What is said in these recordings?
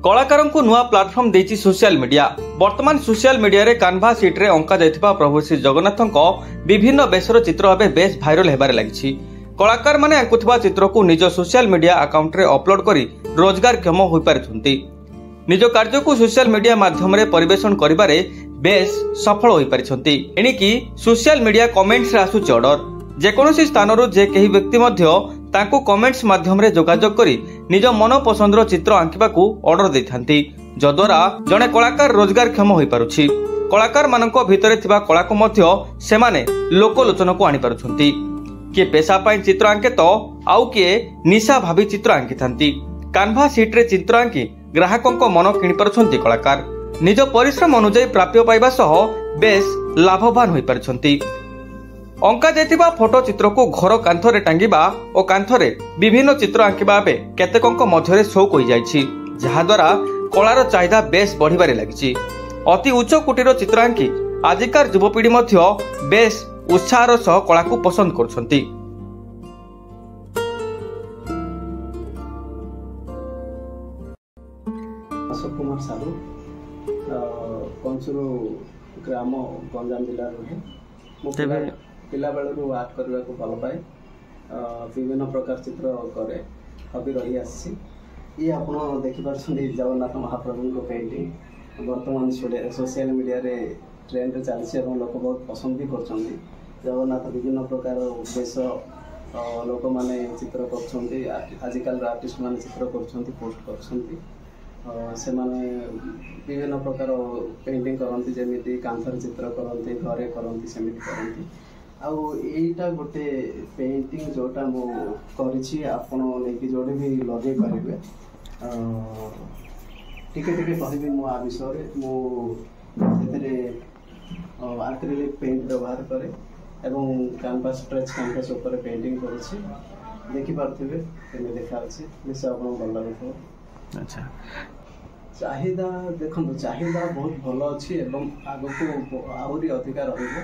कलाकार को नुआ प्लाटफर्म देछि सोशल मीडिया। वर्तमान सोशल मीडिया रे कानभा सीट रे अंका जायथिबा प्रभु श्री जगन्नाथक विभिन्न बेसर चित्र भाबे बेस भाइरल हेबारे लागिछि। कलाकार माने आंकुथिबा चित्र को निज सोशल मीडिया अकाउंट रे अपलोड करी रोजगारक्षम होई पारिछन्ति। निज कार्य को सोशल मीडिया माध्यम रे परिवेषण करिबारे बेस सफल होई पारिछन्ति। एनिकी सोशल मीडिया कमेंट्स रे आसुछि ऑर्डर। जेकोसी स्थान जे कही व्यक्ति मध्य तांको कमेंट्स माध्यम रे जोगाजोग करी निज मन पसंदर चित्र आंकिबाकू ऑर्डर दैथांती, जद्वारा जने कलाकार रोजगारक्षम होई पारुछि। कलाकार मानक भितरे थिबा कला को मध्य सेमाने लोकलोचन को आनि पारुछन्ति। किए पेशा पाई चित्र आंके तो आउ किए निशा भाभी चित्र आंकिथांती। कानभा सीट रे चित्र आंकी ग्राहकक मन किनि पारुछन्ति कलाकार। निज परिश्रम अनुसार प्राप्य पाइबा सह बेस लाभवान होई पारुछन्ति। अंका जाइथिबा फोटो चित्र को घर कांथरे टांगिबा और कांथरे विभिन्न चित्र आंकिबा बे केतेकंक मध्यरे शौक होई जाइछि, जहा द्वारा कलार चाहिदा बेस बढ़िबारे लागिछि। अति उच्च कोटीर चित्र आंकी आजिकार युवपीढ़ी मध्य बेस उत्साहर सह कला को पसंद करछन्ति। अशोक कुमार साहू कंचुरु ग्राम गंजाम जिला रहे। पिला बेलू आर्ट करने को भल पाए, विभिन्न प्रकार चित्र करे हबी रही आसी। ये आप देखिपारे जगन्नाथ महाप्रभु को पेंटिंग वर्तमान सोशल मीडिया रे ट्रेंड रे चलती लोक बहुत पसंद भी कर जगन्नाथ विभिन्न प्रकार देश लोक मैंने चित्र कर आजिकल आर्टिस्ट मैंने चित्र कर पोस्ट कर से माने विभिन्न प्रकार पेंटिंग करती जमी कांथर चित्र करती घरे करती सेमती करती। आउ एटा गोटे पेंटिंग जोटा मु करिछि आपण लेकि जोडे भी लगे पारिबे। टिके टिके कहबी मु आ विषय रे मु एतरे एक्रिलिक पेंट व्यवहार करे एवं कैनवास स्ट्रेच कैनवास ऊपर पेंटिंग करिछि। देखि पारथिबे केमे देखा अछि निश्चय आपण भल लागथो। अच्छा चाहिदा देखंतु चाहिदा बहुत भल अछि एवं आगो को आहुरी अधिकार रहइबो।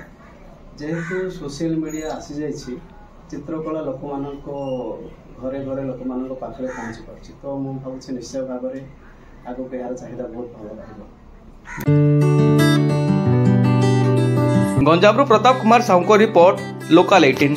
जेहेतु सोशल मीडिया आसी जाइछि चित्रकला लोक मानको घरे घरे लोक मानको पाखरे पहुंची पारछि, तो मु भाबुछि निश्चय भाव में आगो के यार चाहिदा बहुत भल रहइबो। गंजामरू प्रताप कुमार साहू को रिपोर्ट लोकल 18।